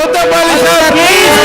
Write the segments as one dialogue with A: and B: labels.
A: कोतवाली साहब please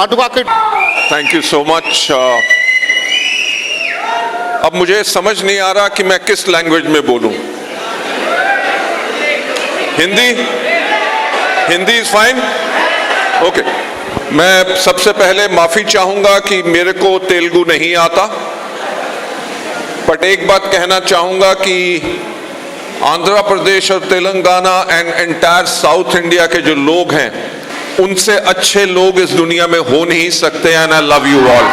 B: advocate.
C: Thank you so much. अब मुझे समझ नहीं आ रहा कि मैं किस लैंग्वेज में बोलूं। Hindi? Hindi is fine? Okay. मैं सबसे पहले माफी चाहूंगा कि मेरे को तेलुगु नहीं आता, बट एक बात कहना चाहूंगा कि आंध्र प्रदेश और Telangana and entire south India के जो लोग हैं, उनसे अच्छे लोग इस दुनिया में हो नहीं सकते। And I love you all.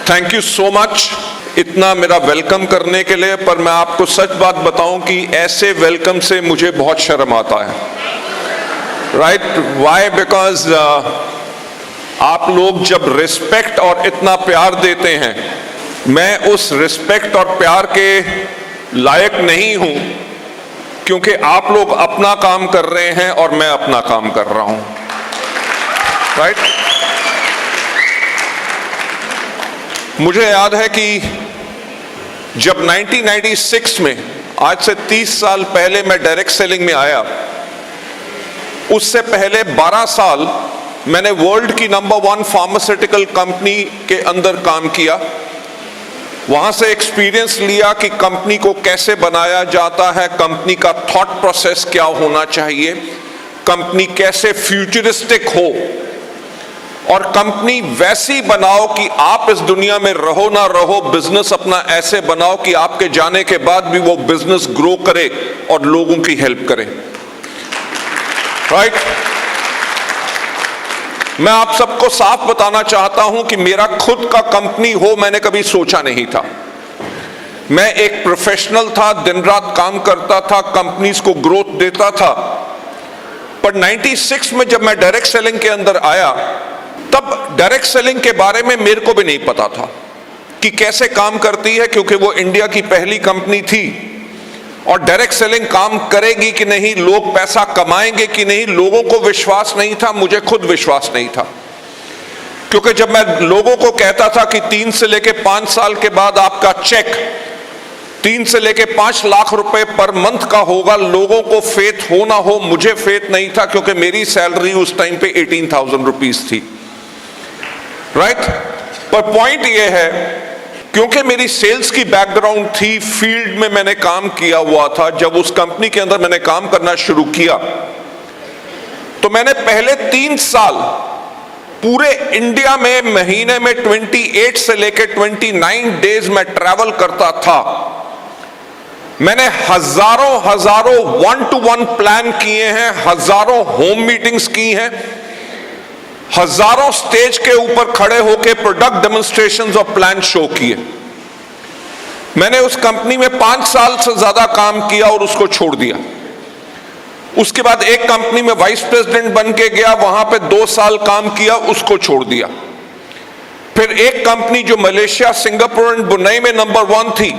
C: Thank you so much इतना मेरा वेलकम करने के लिए। पर मैं आपको सच बात बताऊं कि ऐसे वेलकम से मुझे बहुत शर्म आता है। राइट? व्हाई? बिकॉज आप लोग जब रिस्पेक्ट और इतना प्यार देते हैं, मैं उस रिस्पेक्ट और प्यार के लायक नहीं हूं, क्योंकि आप लोग अपना काम कर रहे हैं और मैं अपना काम कर रहा हूं। राइट? मुझे याद है कि जब 1996 में, आज से 30 साल पहले मैं डायरेक्ट सेलिंग में आया, उससे पहले 12 साल मैंने वर्ल्ड की नंबर 1 फार्मास्यूटिकल कंपनी के अंदर काम किया। वहां से एक्सपीरियंस लिया कि कंपनी को कैसे बनाया जाता है, कंपनी का थॉट प्रोसेस क्या होना चाहिए, कंपनी कैसे फ्यूचरिस्टिक हो, और कंपनी वैसी बनाओ कि आप इस दुनिया में रहो ना रहो, बिजनेस अपना ऐसे बनाओ कि आपके जाने के बाद भी वो बिजनेस ग्रो करे और लोगों की हेल्प करे। राइट? मैं आप सबको साफ बताना चाहता हूं कि मेरा खुद का कंपनी हो मैंने कभी सोचा नहीं था। मैं एक प्रोफेशनल था, दिन रात काम करता था, कंपनीज को ग्रोथ देता था। पर 96 में जब मैं डायरेक्ट सेलिंग के अंदर आया, तब डायरेक्ट सेलिंग के बारे में मेरे को भी नहीं पता था कि कैसे काम करती है, क्योंकि वो इंडिया की पहली कंपनी थी। और डायरेक्ट सेलिंग काम करेगी कि नहीं, लोग पैसा कमाएंगे कि नहीं, लोगों को विश्वास नहीं था, मुझे खुद विश्वास नहीं था। क्योंकि जब मैं लोगों को कहता था कि 3 से लेके 5 साल के बाद आपका चेक 3 से लेके 5 लाख रुपए पर मंथ का होगा, लोगों को फेथ हो ना हो, मुझे फेथ नहीं था, क्योंकि मेरी सैलरी उस टाइम पे 18,000 रुपीज थी। राइट? पर पॉइंट ये है, क्योंकि मेरी सेल्स की बैकग्राउंड थी, फील्ड में मैंने काम किया हुआ था, जब उस कंपनी के अंदर मैंने काम करना शुरू किया, तो मैंने पहले 3 साल पूरे इंडिया में महीने में 28 से लेकर 29 डेज में ट्रैवल करता था। मैंने हजारों 1-to-1 प्लान किए हैं, हजारों होम मीटिंग्स की हैं, हजारों स्टेज के ऊपर खड़े होकर प्रोडक्ट डेमोन्स्ट्रेशंस और प्लान शो किए। मैंने उस कंपनी में 5 साल से ज्यादा काम किया और उसको छोड़ दिया। उसके बाद एक कंपनी में वाइस प्रेसिडेंट बन के गया, वहां पे 2 साल काम किया, उसको छोड़ दिया। फिर एक कंपनी जो मलेशिया, सिंगापुर एंड ब्रुनेई में नंबर 1 थी,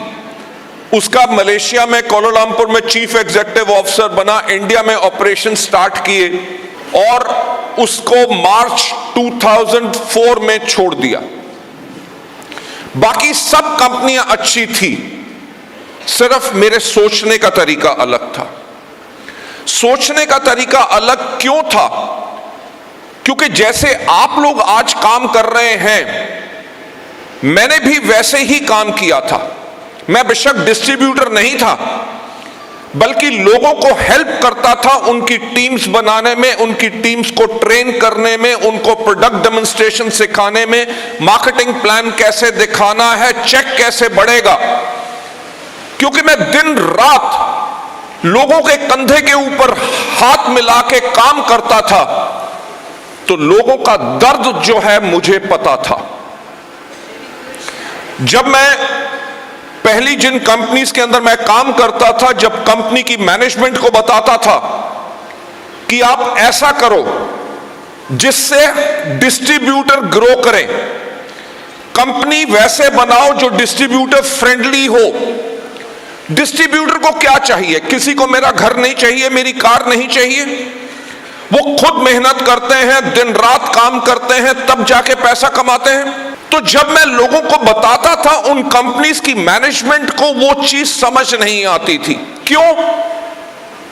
C: उसका मलेशिया में कोलालमपुर में चीफ एग्जीक्यूटिव ऑफिसर बना, इंडिया में ऑपरेशन स्टार्ट किए और उसको मार्च 2004 में छोड़ दिया। बाकी सब कंपनियां अच्छी थी, सिर्फ मेरे सोचने का तरीका अलग था। सोचने का तरीका अलग क्यों था? क्योंकि जैसे आप लोग आज काम कर रहे हैं, मैंने भी वैसे ही काम किया था। मैं बेशक डिस्ट्रीब्यूटर नहीं था, बल्कि लोगों को हेल्प करता था उनकी टीम्स बनाने में, उनकी टीम्स को ट्रेन करने में, उनको प्रोडक्ट डेमोन्स्ट्रेशन सिखाने में, मार्केटिंग प्लान कैसे दिखाना है, चेक कैसे बढ़ेगा। क्योंकि मैं दिन रात लोगों के कंधे के ऊपर हाथ मिला के काम करता था, तो लोगों का दर्द जो है मुझे पता था। जब मैं पहली जिन कंपनीज के अंदर मैं काम करता था, जब कंपनी की मैनेजमेंट को बताता था कि आप ऐसा करो जिससे डिस्ट्रीब्यूटर ग्रो करें, कंपनी वैसे बनाओ जो डिस्ट्रीब्यूटर फ्रेंडली हो। डिस्ट्रीब्यूटर को क्या चाहिए? किसी को मेरा घर नहीं चाहिए, मेरी कार नहीं चाहिए। वो खुद मेहनत करते हैं, दिन रात काम करते हैं, तब जाके पैसा कमाते हैं। तो जब मैं लोगों को बताता था, उन कंपनीज की मैनेजमेंट को वो चीज समझ नहीं आती थी। क्यों?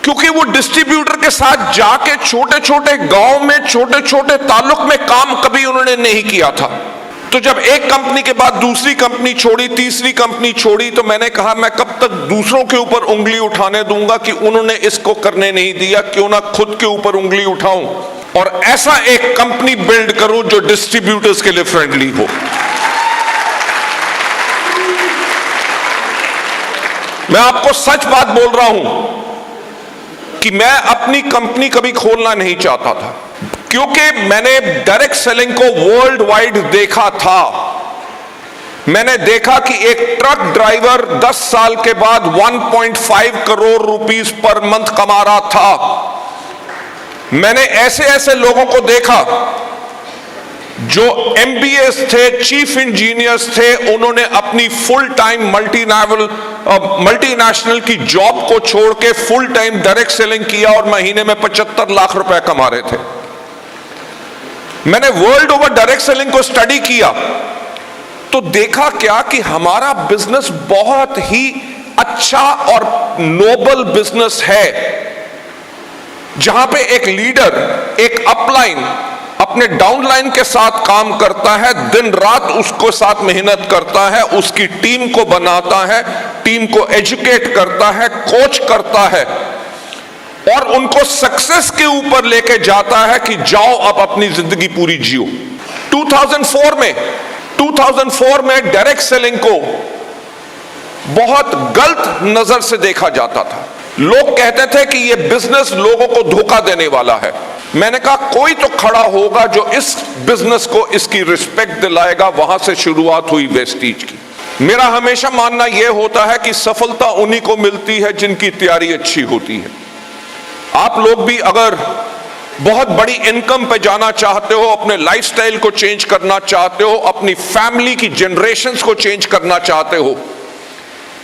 C: क्योंकि वो डिस्ट्रीब्यूटर के साथ जाके छोटे छोटे गांव में, छोटे छोटे ताल्लुक में काम कभी उन्होंने नहीं किया था। तो जब एक कंपनी के बाद दूसरी कंपनी छोड़ी, तीसरी कंपनी छोड़ी, तो मैंने कहा मैं कब तक दूसरों के ऊपर उंगली उठाने दूंगा कि उन्होंने इसको करने नहीं दिया, क्यों ना खुद के ऊपर उंगली उठाऊं और ऐसा एक कंपनी बिल्ड करूं जो डिस्ट्रीब्यूटर्स के लिए फ्रेंडली हो। मैं आपको सच बात बोल रहा हूं कि मैं अपनी कंपनी कभी खोलना नहीं चाहता था, क्योंकि मैंने डायरेक्ट सेलिंग को वर्ल्ड वाइड देखा था। मैंने देखा कि एक ट्रक ड्राइवर 10 साल के बाद 1.5 करोड़ रुपीस पर मंथ कमा रहा था। मैंने ऐसे ऐसे लोगों को देखा जो MBAs थे, चीफ इंजीनियर्स थे, उन्होंने अपनी फुल टाइम मल्टीनेशनल की जॉब को छोड़ के फुल टाइम डायरेक्ट सेलिंग किया और महीने में 75 लाख रुपए कमा रहे थे। मैंने वर्ल्ड ओवर डायरेक्ट सेलिंग को स्टडी किया तो देखा क्या कि हमारा बिजनेस बहुत ही अच्छा और नोबल बिजनेस है, जहां पे एक लीडर, एक अपलाइन अपने डाउनलाइन के साथ काम करता है, दिन रात उसको साथ मेहनत करता है, उसकी टीम को बनाता है, टीम को एजुकेट करता है, कोच करता है और उनको सक्सेस के ऊपर लेके जाता है कि जाओ अब अपनी जिंदगी पूरी जियो। 2004 में डायरेक्ट सेलिंग को बहुत गलत नजर से देखा जाता था। लोग कहते थे कि यह बिजनेस लोगों को धोखा देने वाला है। मैंने कहा कोई तो खड़ा होगा जो इस बिजनेस को इसकी रिस्पेक्ट दिलाएगा। वहां से शुरुआत हुई वेस्टीज की। मेरा हमेशा मानना यह होता है कि सफलता उन्हीं को मिलती है जिनकी तैयारी अच्छी होती है। आप लोग भी अगर बहुत बड़ी इनकम पे जाना चाहते हो, अपने लाइफस्टाइल को चेंज करना चाहते हो, अपनी फैमिली की जनरेशंस को चेंज करना चाहते हो,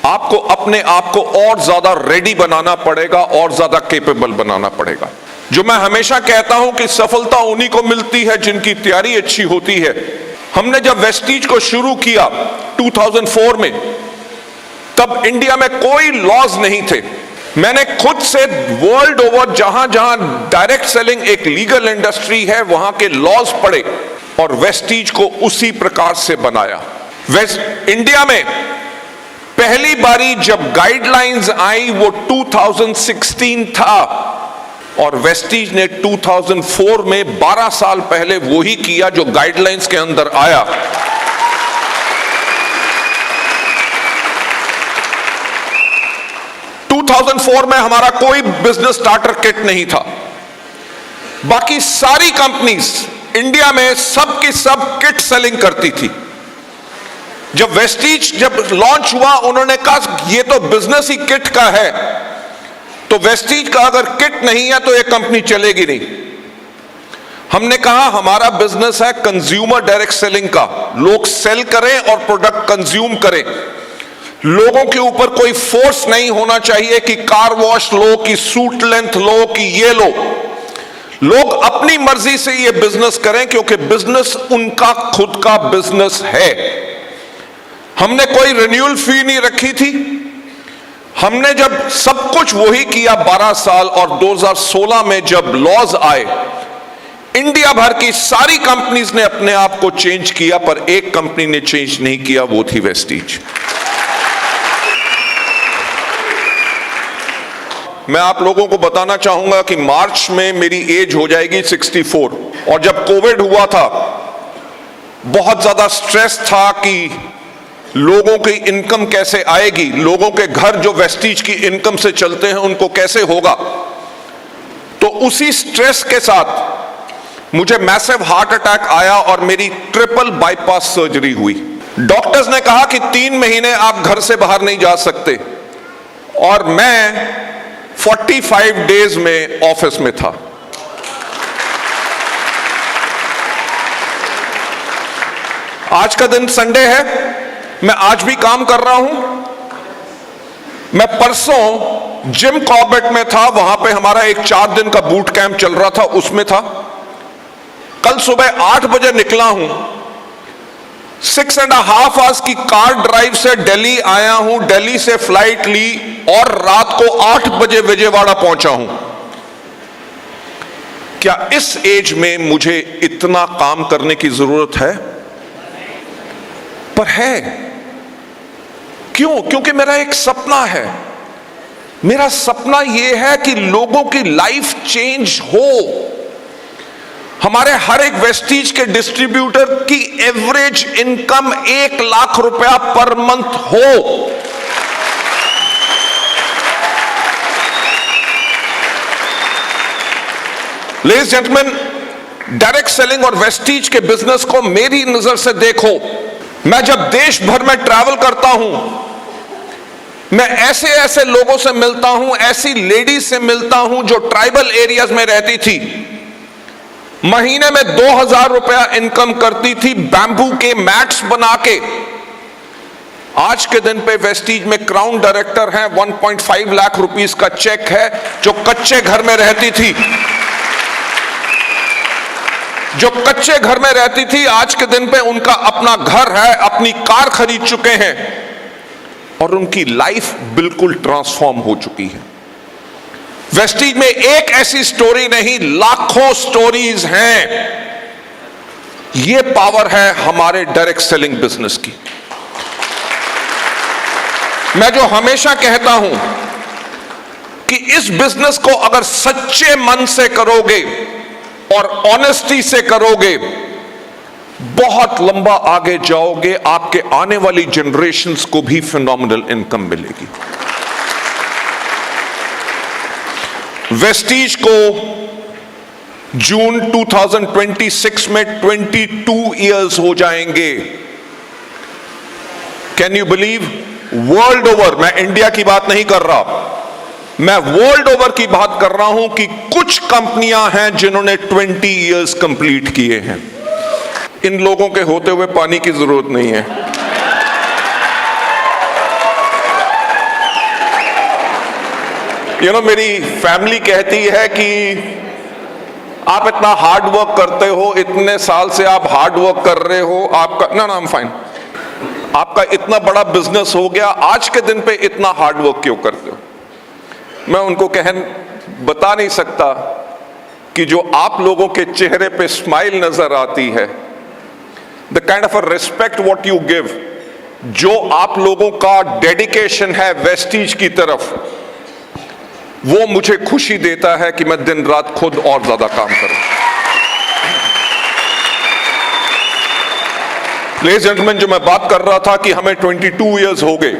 C: आपको अपने आप को और ज्यादा रेडी बनाना पड़ेगा और ज्यादा कैपेबल बनाना पड़ेगा। जो मैं हमेशा कहता हूं कि सफलता उन्हीं को मिलती है जिनकी तैयारी अच्छी होती है। हमने जब वेस्टीज को शुरू किया 2004 में, तब इंडिया में कोई लॉज नहीं थे। मैंने खुद से वर्ल्ड ओवर जहां जहां डायरेक्ट सेलिंग एक लीगल इंडस्ट्री है वहां के लॉज पढ़े और वेस्टीज को उसी प्रकार से बनाया। इंडिया में पहली बारी जब गाइडलाइंस आई वो 2016 था और वेस्टीज ने 2004 में 12 साल पहले वही किया जो गाइडलाइंस के अंदर आया। में हमारा कोई बिजनेस स्टार्टर किट नहीं था। बाकी सारी कंपनीज इंडिया में सब की सब किट सेलिंग करती थी। जब वेस्टीज जब लॉन्च हुआ, उन्होंने कहा ये तो बिजनेस ही किट का है, तो वेस्टीज का अगर किट नहीं है तो ये कंपनी चलेगी नहीं। हमने कहा हमारा बिजनेस है कंज्यूमर डायरेक्ट सेलिंग का। लोग सेल करें और प्रोडक्ट कंज्यूम करें। लोगों के ऊपर कोई फोर्स नहीं होना चाहिए कि कार वॉश लो, कि सूट लेंथ लो, कि ये लो। लोग अपनी मर्जी से ये बिजनेस करें क्योंकि बिजनेस उनका खुद का बिजनेस है। हमने कोई रिन्यूअल फी नहीं रखी थी। हमने जब सब कुछ वही किया 12 साल और 2016 में जब लॉज आए, इंडिया भर की सारी कंपनीज ने अपने आप को चेंज किया, पर एक कंपनी ने चेंज नहीं किया, वो थी वेस्टीज। मैं आप लोगों को बताना चाहूंगा कि मार्च में मेरी एज हो जाएगी 64 और जब कोविड हुआ था बहुत ज्यादा स्ट्रेस था कि लोगों की इनकम कैसे आएगी, लोगों के घर जो वेस्टीज की इनकम से चलते हैं उनको कैसे होगा। तो उसी स्ट्रेस के साथ मुझे मैसिव हार्ट अटैक आया और मेरी ट्रिपल बाईपास सर्जरी हुई। डॉक्टर्स ने कहा कि 3 महीने आप घर से बाहर नहीं जा सकते और मैं 45 डेज में ऑफिस में था। आज का दिन संडे है, मैं आज भी काम कर रहा हूं। मैं परसों जिम कॉर्बेट में था, वहां पे हमारा एक 4 दिन का बूट कैंप चल रहा था, उसमें था। कल सुबह 8 बजे निकला हूं, 6.5 आवर्स की कार ड्राइव से दिल्ली आया हूं, दिल्ली से फ्लाइट ली और रात को 8 बजे विजयवाड़ा पहुंचा हूं। क्या इस एज में मुझे इतना काम करने की जरूरत है? पर है क्यों? क्योंकि मेरा एक सपना है। मेरा सपना यह है कि लोगों की लाइफ चेंज हो। हमारे हर एक वेस्टीज के डिस्ट्रीब्यूटर की एवरेज इनकम 1 लाख रुपया पर मंथ हो। लेडीज जेंटलमैन, डायरेक्ट सेलिंग और वेस्टीज के बिजनेस को मेरी नजर से देखो। मैं जब देश भर में ट्रैवल करता हूं, मैं ऐसे ऐसे लोगों से मिलता हूं, ऐसी लेडीज से मिलता हूं जो ट्राइबल एरियाज में रहती थी, महीने में 2000 रुपया इनकम करती थी बैम्बू के मैट्स बना के। आज के दिन पे वेस्टीज में क्राउन डायरेक्टर हैं, 1.5 लाख रुपीस का चेक है। जो कच्चे घर में रहती थी, जो कच्चे घर में रहती थी, आज के दिन पे उनका अपना घर है, अपनी कार खरीद चुके हैं और उनकी लाइफ बिल्कुल ट्रांसफॉर्म हो चुकी है। वेस्टीज में एक ऐसी स्टोरी नहीं, लाखों स्टोरीज हैं। यह पावर है हमारे डायरेक्ट सेलिंग बिजनेस की। मैं जो हमेशा कहता हूं कि इस बिजनेस को अगर सच्चे मन से करोगे और ऑनेस्टी से करोगे, बहुत लंबा आगे जाओगे। आपके आने वाली जनरेशन्स को भी फिनोमिनल इनकम मिलेगी। वेस्टीज को जून 2026 में 22 इयर्स हो जाएंगे। Can you believe? World over, मैं इंडिया की बात नहीं कर रहा, मैं वर्ल्ड ओवर की बात कर रहा हूं कि कुछ कंपनियां हैं जिन्होंने 20 इयर्स कंप्लीट किए हैं। इन लोगों के होते हुए पानी की जरूरत नहीं है। मेरी फैमिली कहती है कि आप इतना हार्ड वर्क करते हो, इतने साल से आप हार्ड वर्क कर रहे हो, आपका ना आई एम फाइन, आपका इतना बड़ा बिजनेस हो गया, आज के दिन पे इतना हार्ड वर्क क्यों करते हो? मैं उनको बता नहीं सकता कि जो आप लोगों के चेहरे पे स्माइल नजर आती है, the kind of a respect what you give, जो आप लोगों का डेडिकेशन है वेस्टीज की तरफ, वो मुझे खुशी देता है कि मैं दिन रात खुद और ज्यादा काम करूं। लेडीज जेंटलमैन, जो मैं बात कर रहा था कि हमें 22 इयर्स हो गए,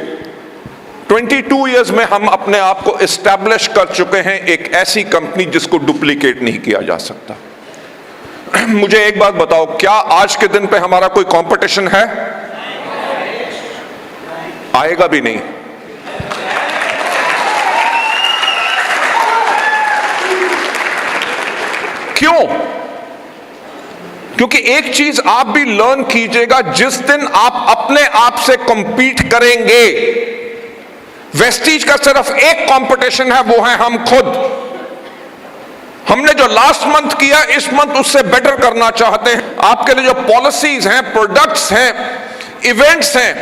C: 22 इयर्स में हम अपने आप को एस्टैब्लिश कर चुके हैं एक ऐसी कंपनी जिसको डुप्लीकेट नहीं किया जा सकता। मुझे एक बात बताओ, क्या आज के दिन पे हमारा कोई कंपटीशन है? आएगा भी नहीं। क्यों? क्योंकि एक चीज आप भी लर्न कीजिएगा, जिस दिन आप अपने आप से कंपीट करेंगे, वेस्टीज का सिर्फ एक कंपटीशन है, वो है हम खुद। हमने जो लास्ट मंथ किया, इस मंथ उससे बेटर करना चाहते हैं। आपके लिए जो पॉलिसीज हैं, प्रोडक्ट्स हैं, इवेंट्स हैं,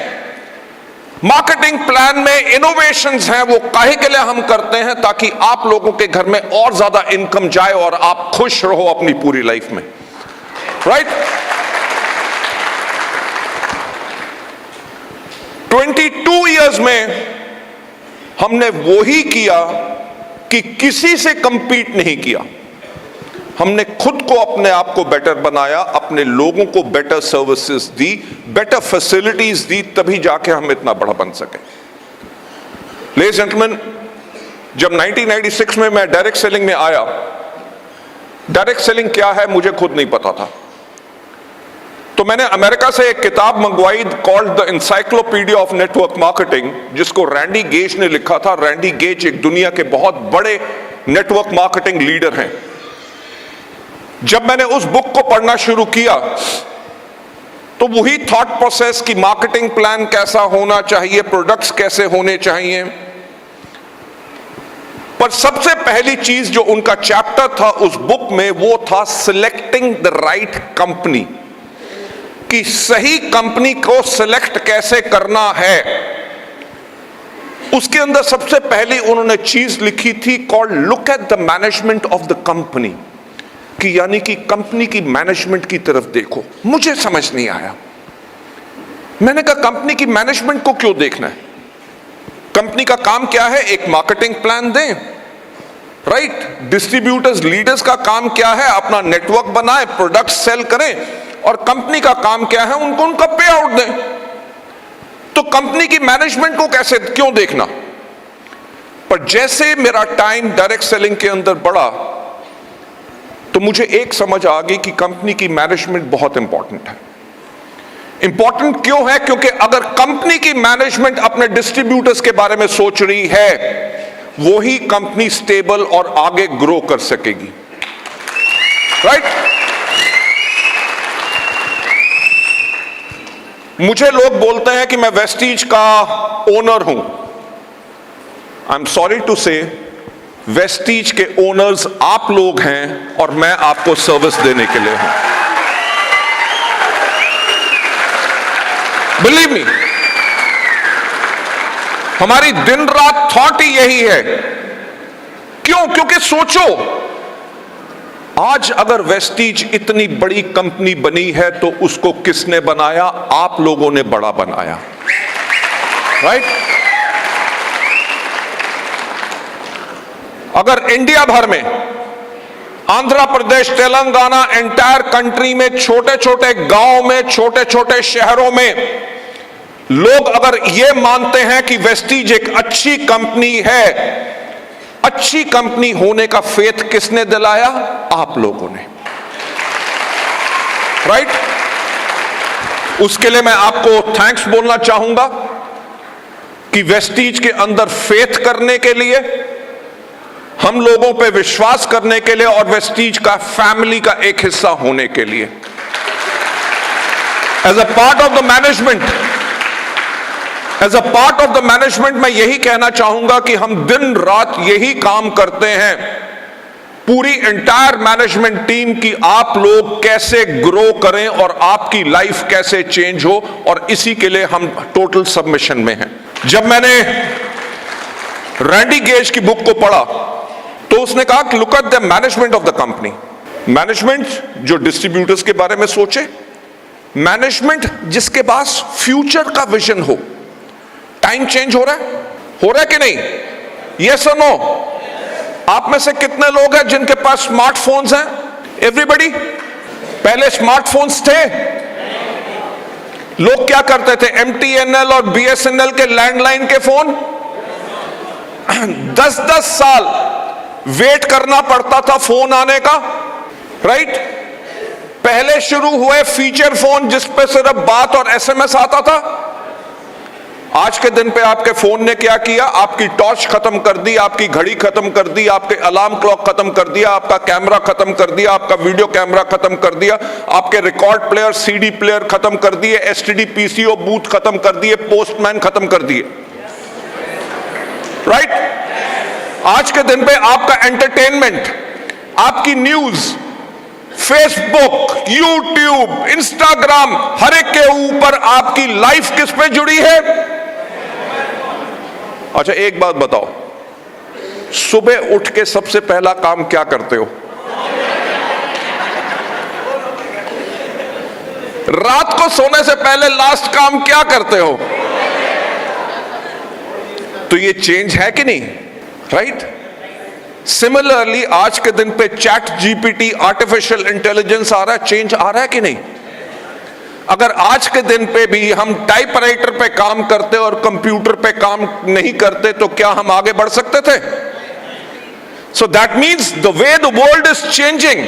C: मार्केटिंग प्लान में इनोवेशंस हैं, वो काहे के लिए हम करते हैं? ताकि आप लोगों के घर में और ज्यादा इनकम जाए और आप खुश रहो अपनी पूरी लाइफ में, राइट? 22 इयर्स में हमने वो ही किया कि किसी से कंपीट नहीं किया। हमने खुद को, अपने आप को बेटर बनाया, अपने लोगों को बेटर सर्विसेज दी, बेटर फैसिलिटीज दी, तभी जाके हम इतना बड़ा बन सके। लेडीज जेंटलमैन, जब 1996 में मैं डायरेक्ट सेलिंग में आया, डायरेक्ट सेलिंग क्या है मुझे खुद नहीं पता था। तो मैंने अमेरिका से एक किताब मंगवाई called the encyclopedia of network marketing, जिसको रैंडी गेज ने लिखा था। रैंडी गेज एक दुनिया के बहुत बड़े नेटवर्क मार्केटिंग लीडर हैं। जब मैंने उस बुक को पढ़ना शुरू किया तो वही थॉट प्रोसेस की मार्केटिंग प्लान कैसा होना चाहिए, प्रोडक्ट्स कैसे होने चाहिए, पर सबसे पहली चीज जो उनका चैप्टर था उस बुक में, वो था सिलेक्टिंग द राइट कंपनी, कि सही कंपनी को सिलेक्ट कैसे करना है। उसके अंदर सबसे पहली उन्होंने चीज लिखी थी called look at the management of the company, कि यानी कि कंपनी की मैनेजमेंट की तरफ देखो। मुझे समझ नहीं आया, मैंने कहा कंपनी की मैनेजमेंट को क्यों देखना है? कंपनी का काम क्या है? एक मार्केटिंग प्लान दें, राइट? डिस्ट्रीब्यूटर्स लीडर्स का काम क्या है? अपना नेटवर्क बनाए, प्रोडक्ट सेल करें, और कंपनी का काम क्या है? उनको उनका पे आउट दें। तो कंपनी की मैनेजमेंट को कैसे क्यों देखना? पर जैसे मेरा टाइम डायरेक्ट सेलिंग के अंदर बढ़ा तो मुझे एक समझ आ गई कि कंपनी की मैनेजमेंट बहुत इंपॉर्टेंट है। इंपॉर्टेंट क्यों है? क्योंकि अगर कंपनी की मैनेजमेंट अपने डिस्ट्रीब्यूटर्स के बारे में सोच रही है, वो ही कंपनी स्टेबल और आगे ग्रो कर सकेगी, राइट? मुझे लोग बोलते हैं कि मैं वेस्टीज का ओनर हूं। आई एम सॉरी टू से, वेस्टीज के ओनर्स आप लोग हैं और मैं आपको सर्विस देने के लिए हूं। बिलीव मी, हमारी दिन रात थॉट ही यही है। क्यों? क्योंकि सोचो, आज अगर वेस्टीज इतनी बड़ी कंपनी बनी है तो उसको किसने बनाया? आप लोगों ने बड़ा बनाया, राइट? अगर इंडिया भर में, आंध्र प्रदेश, तेलंगाना, एंटायर कंट्री में, छोटे छोटे गांव में, छोटे छोटे शहरों में लोग अगर ये मानते हैं कि वेस्टीज एक अच्छी कंपनी है, अच्छी कंपनी होने का फेथ किसने दिलाया? आप लोगों ने, राइट? उसके लिए मैं आपको थैंक्स बोलना चाहूंगा कि वेस्टीज के अंदर फेथ करने के लिए, हम लोगों पे विश्वास करने के लिए, और वेस्टीज का फैमिली का एक हिस्सा होने के लिए। As a part of the management, मैं यही कहना चाहूंगा कि हम दिन रात यही काम करते हैं, पूरी एंटायर मैनेजमेंट टीम, की आप लोग कैसे ग्रो करें और आपकी लाइफ कैसे चेंज हो, और इसी के लिए हम टोटल सबमिशन में हैं। जब मैंने रैंडी गेज की बुक को पढ़ा तो उसने कहा कि look at the management of the company. Management जो डिस्ट्रीब्यूटर्स के बारे में सोचे, मैनेजमेंट जिसके पास फ्यूचर का विजन हो। टाइम चेंज हो रहा है कि नहीं? यस और नो? आप में से कितने लोग हैं जिनके पास स्मार्टफोन्स हैं? एवरीबॉडी? पहले स्मार्टफोन्स थे? लोग क्या करते थे? MTNL और BSNL के लैंडलाइन के फोन 10-10 साल वेट करना पड़ता था फोन आने का, राइट? पहले शुरू हुए फीचर फोन जिस पे सिर्फ बात और SMS आता था। आज के दिन पे आपके फोन ने क्या किया? आपकी टॉर्च खत्म कर दी, आपकी घड़ी खत्म कर दी, आपके अलार्म क्लॉक खत्म कर दिया, आपका कैमरा खत्म कर दिया, आपका वीडियो कैमरा खत्म कर दिया, आपके रिकॉर्ड प्लेयर, CD प्लेयर खत्म कर दिए, STD PCO बूथ खत्म कर दिए, पोस्टमैन खत्म कर दिए, राइट? आज के दिन पे आपका एंटरटेनमेंट, आपकी न्यूज, फेसबुक, यूट्यूब, इंस्टाग्राम, हर एक के ऊपर आपकी लाइफ किस पे जुड़ी है? अच्छा, एक बात बताओ, सुबह उठ के सबसे पहला काम क्या करते हो? रात को सोने से पहले लास्ट काम क्या करते हो? तो ये चेंज है कि नहीं, राइट? सिमिलरली आज के दिन पे चैट GPT, आर्टिफिशियल इंटेलिजेंस आ रहा है, चेंज आ रहा है कि नहीं? अगर आज के दिन पे भी हम टाइपराइटर पे काम करते और कंप्यूटर पे काम नहीं करते तो क्या हम आगे बढ़ सकते थे? So that means the way the world is changing.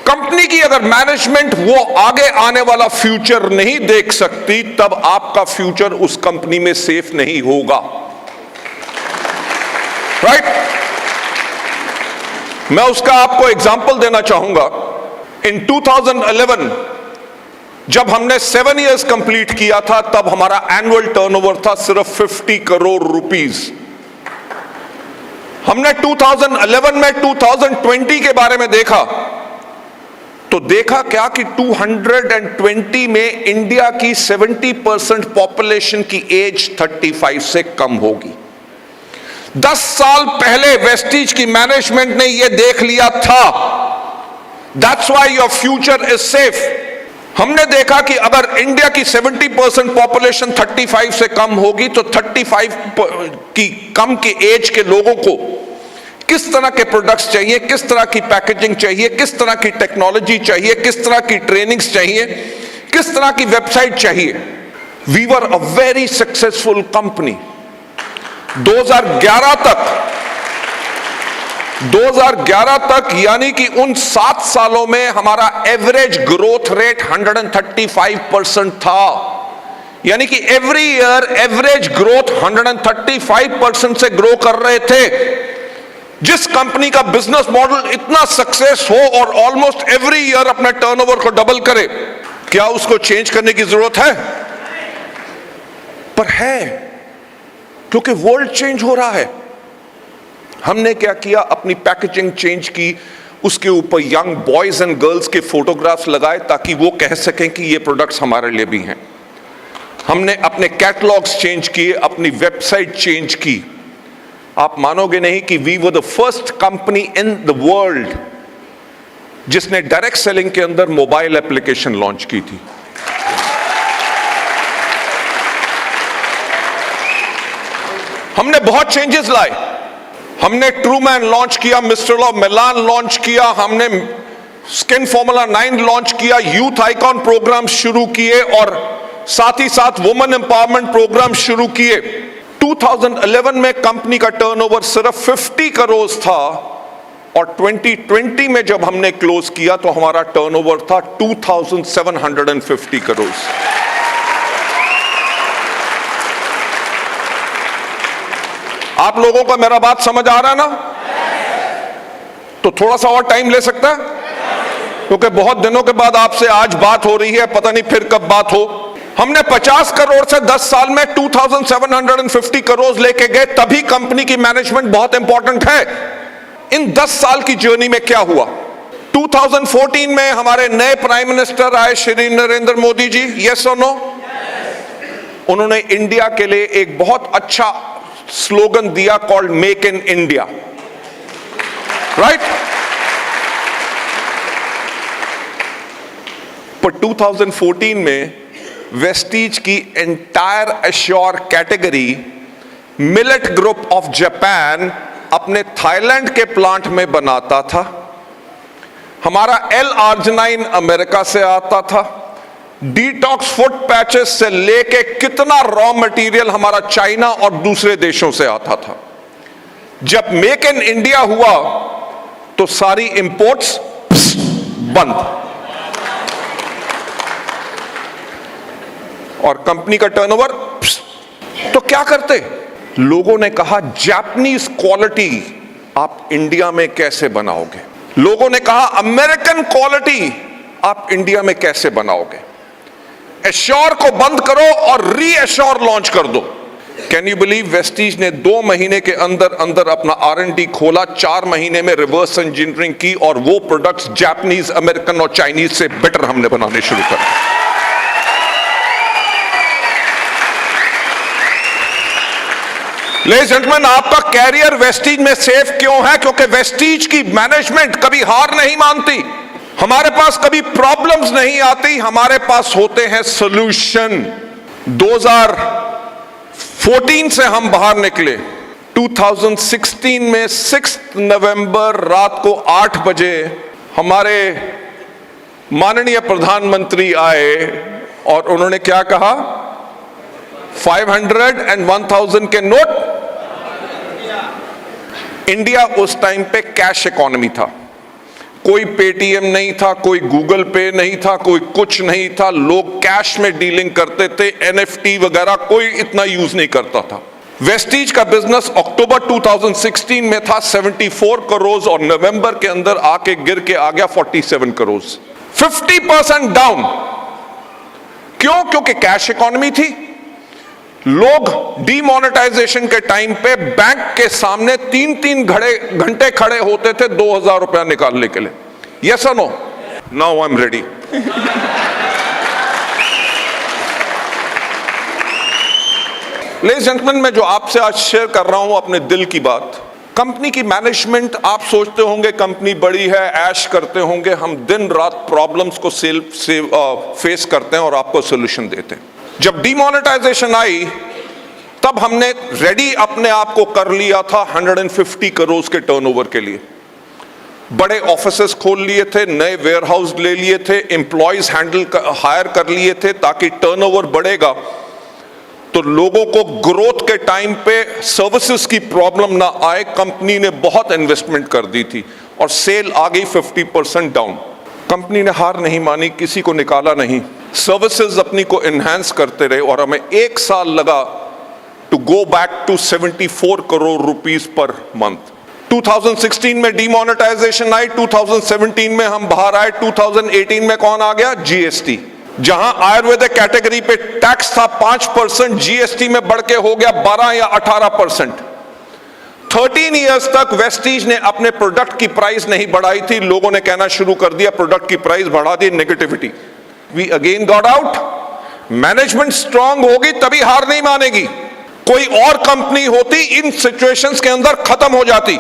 C: Company की अगर मैनेजमेंट वो आगे आने वाला फ्यूचर नहीं देख सकती, तब आपका फ्यूचर उस कंपनी में सेफ नहीं होगा, राइट? मैं उसका आपको एग्जांपल देना चाहूंगा। इन 2011 जब हमने 7 इयर्स कंप्लीट किया था, तब हमारा एनुअल टर्नओवर था सिर्फ 50 करोड़ रुपीस। हमने 2011 में 2020 के बारे में देखा तो देखा क्या कि 220 में इंडिया की 70% पॉपुलेशन की एज 35 से कम होगी। 10 साल पहले वेस्टीज की मैनेजमेंट ने यह देख लिया था। That's why your future is safe. हमने देखा कि अगर इंडिया की 70% पॉपुलेशन 35 से कम होगी तो 35 की कम की एज के लोगों को किस तरह के प्रोडक्ट्स चाहिए, किस तरह की पैकेजिंग चाहिए, किस तरह की टेक्नोलॉजी चाहिए, किस तरह की ट्रेनिंग्स चाहिए, किस तरह की वेबसाइट चाहिए। We were a very successful company. 2011 तक यानी कि उन 7 सालों में हमारा एवरेज ग्रोथ रेट 135% था। यानी कि एवरी ईयर एवरेज ग्रोथ 135% से ग्रो कर रहे थे। जिस कंपनी का बिजनेस मॉडल इतना सक्सेस हो और ऑलमोस्ट एवरी ईयर अपने टर्नओवर को डबल करे, क्या उसको चेंज करने की जरूरत है? पर है, क्योंकि वर्ल्ड चेंज हो रहा है। हमने क्या किया, अपनी पैकेजिंग चेंज की, उसके ऊपर यंग बॉयज एंड गर्ल्स के फोटोग्राफ्स लगाए ताकि वो कह सकें कि ये प्रोडक्ट्स हमारे लिए भी हैं। हमने अपने कैटलॉग्स चेंज किए, अपनी वेबसाइट चेंज की। आप मानोगे नहीं कि we were the first company in the world जिसने डायरेक्ट सेलिंग के अंदर मोबाइल एप्लीकेशन लॉन्च की थी। हमने बहुत चेंजेस लाए। हमने ट्रूमैन लॉन्च किया, मिस्टर लॉ मिलान लॉन्च किया, हमने स्किन फॉर्मूला 9 लॉन्च किया, यूथ आइकॉन प्रोग्राम शुरू किए और साथ ही साथ वुमेन एम्पावरमेंट प्रोग्राम शुरू किए। 2011 में कंपनी का टर्नओवर सिर्फ 50 करोड़ था और 2020 में जब हमने क्लोज किया तो हमारा टर्नओवर था 2750 करोड़। आप लोगों का मेरा बात समझ आ रहा है ना? तो थोड़ा सा और टाइम ले सकता है, क्योंकि बहुत दिनों के बाद आपसे आज बात हो रही है, पता नहीं फिर कब बात हो। हमने 50 करोड़ से 10 साल में 2750 करोड़ लेके गए, तभी कंपनी की मैनेजमेंट बहुत इंपॉर्टेंट है। इन 10 साल की जर्नी में क्या हुआ? 2014 में हमारे नए प्राइम मिनिस्टर आए, श्री नरेंद्र मोदी जी। यस और नो? उन्होंने इंडिया के लिए एक बहुत अच्छा स्लोगन दिया, called make in India, right? पर 2014 में वेस्टीज की entire assure category millet group of Japan अपने थाईलैंड के प्लांट में बनाता था। हमारा L-arginine अमेरिका से आता था। डिटॉक्स फुट पैचेस से लेके कितना रॉ मटेरियल हमारा चाइना और दूसरे देशों से आता था। जब मेक इन इंडिया हुआ तो सारी इंपोर्ट्स बंद और कंपनी का टर्नओवर। तो क्या करते? लोगों ने कहा जापानीज क्वालिटी आप इंडिया में कैसे बनाओगे? लोगों ने कहा अमेरिकन क्वालिटी आप इंडिया में कैसे बनाओगे? एश्योर को बंद करो और री एश्योर लॉन्च कर दो। कैन यू बिलीव वेस्टीज ने 2 महीने के अंदर अंदर अपना R&D खोला, 4 महीने में रिवर्स इंजीनियरिंग की और वो प्रोडक्ट्स जापानीज, अमेरिकन और चाइनीज से बेटर हमने बनाने शुरू कर। लेडीज एंड जेंटलमैन, आपका कैरियर वेस्टीज में सेफ क्यों है? क्योंकि वेस्टीज की मैनेजमेंट कभी हार नहीं मानती। हमारे पास कभी प्रॉब्लम्स नहीं आती, हमारे पास होते हैं सॉल्यूशन। 2014 से हम बाहर निकले। 2016 में 6 नवंबर रात को 8 बजे हमारे माननीय प्रधानमंत्री आए और उन्होंने क्या कहा? 500 and 1000 के नोट। इंडिया उस टाइम पे कैश इकोनॉमी था, कोई पेटीएम नहीं था, कोई गूगल पे नहीं था, कोई कुछ नहीं था। लोग कैश में डीलिंग करते थे, NFT वगैरह कोई इतना यूज नहीं करता था। वेस्टीज का बिजनेस अक्टूबर 2016 में था 74 करोड़ और नवंबर के अंदर आके गिर के आ गया 47 करोड़, 50% डाउन। क्यों? क्योंकि कैश इकोनॉमी थी। लोग डीमोनेटाइजेशन के टाइम पे बैंक के सामने 3-3 घंटे खड़े होते थे 2000 रुपया निकालने के लिए। यस और no? Now I am ready. Ladies and gentleman, मैं जो आपसे आज शेयर कर रहा हूं अपने दिल की बात, कंपनी की मैनेजमेंट, आप सोचते होंगे कंपनी बड़ी है, ऐश करते होंगे, हम दिन रात प्रॉब्लम्स को फेस करते हैं और आपको सोल्यूशन देते हैं। जब डीमोनेटाइजेशन आई तब हमने रेडी अपने आप को कर लिया था 150 करोड़ के टर्नओवर के लिए। बड़े ऑफिसेस खोल लिए थे, नए वेयरहाउस ले लिए थे, एम्प्लॉयज हायर कर लिए थे, ताकि टर्नओवर बढ़ेगा तो लोगों को ग्रोथ के टाइम पे सर्विसेज की प्रॉब्लम ना आए। कंपनी ने बहुत इन्वेस्टमेंट कर दी थी और सेल आ गई 50% डाउन। कंपनी ने हार नहीं मानी, किसी को निकाला नहीं, सर्विसेज अपनी को एनहांस करते रहे और हमें 1 साल लगा to go back to 74 crore rupees per month. 2016 में डीमोनेटाइजेशन आई, 2017 में हम बाहर आए, 2018 में कौन आ गया? जीएसटी। जहां आयुर्वेदिक कैटेगरी पे टैक्स था 5%, जीएसटी में बढ़ के हो गया 12 या 18%। 13 इयर्स तक वेस्टीज ने अपने प्रोडक्ट की प्राइस नहीं बढ़ाई थी। लोगों ने कहना शुरू कर दिया प्रोडक्ट की प्राइस बढ़ा दी, negativity. We again got out. Management strong होगी तभी हार नहीं मानेगी। कोई और कंपनी होती इन सिचुएशंस के अंदर खत्म हो जाती।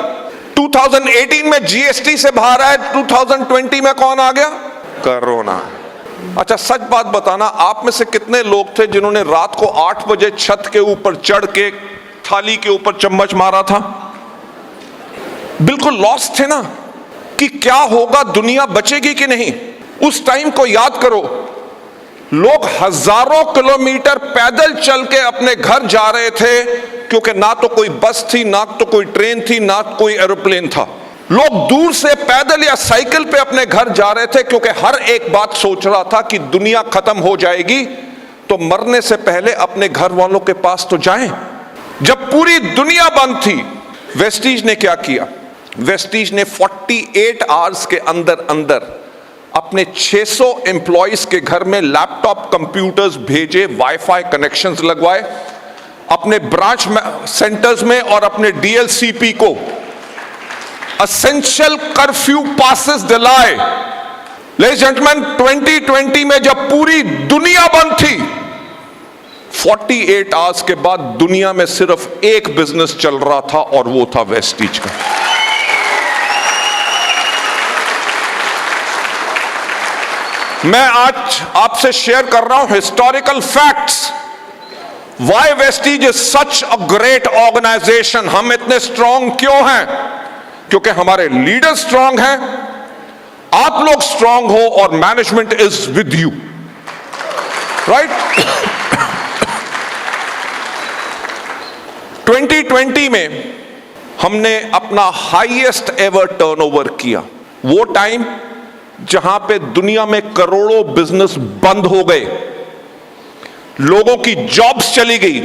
C: 2018 में जीएसटी से बाहर आए, 2020 में कौन आ गया? कोरोना। अच्छा, सच बात बताना, आप में से कितने लोग थे जिन्होंने रात को 8 बजे छत के ऊपर चढ़ के थाली के ऊपर चम्मच मारा था? बिल्कुल लॉस थे ना, कि क्या होगा, दुनिया बचेगी कि नहीं। उस टाइम को याद करो, लोग हजारों किलोमीटर पैदल चल के अपने घर जा रहे थे, क्योंकि ना तो कोई बस थी, ना तो कोई ट्रेन थी, ना कोई एरोप्लेन था। लोग दूर से पैदल या साइकिल पे अपने घर जा रहे थे, क्योंकि हर एक बात सोच रहा था कि दुनिया खत्म हो जाएगी तो मरने से पहले अपने घर वालों के पास तो जाएं। जब पूरी दुनिया बंद थी, वेस्टीज ने क्या किया? वेस्टीज ने 48 आवर्स के अंदर अंदर अपने 600 एम्प्लॉइज के घर में लैपटॉप, कंप्यूटर्स भेजे, वाईफाई कनेक्शंस लगवाए, अपने ब्रांच सेंटर्स में और अपने डीएलसीपी को असेंशियल कर्फ्यू पासेस दिलाए। लेडीज एंड जेंटलमैन, 2020 में जब पूरी दुनिया बंद थी, 48 आवर्स के बाद दुनिया में सिर्फ एक बिजनेस चल रहा था और वो था वेस्टीज का। मैं आज आपसे शेयर कर रहा हूं historical facts. Why Vestige is such a great organisation. हम इतने स्ट्रांग क्यों हैं? क्योंकि हमारे लीडर स्ट्रांग हैं, आप लोग स्ट्रांग हो और management is with you, right. 2020 में हमने अपना हाईएस्ट एवर टर्नओवर किया। वो टाइम जहां पे दुनिया में करोड़ों बिजनेस बंद हो गए, लोगों की जॉब्स चली गई,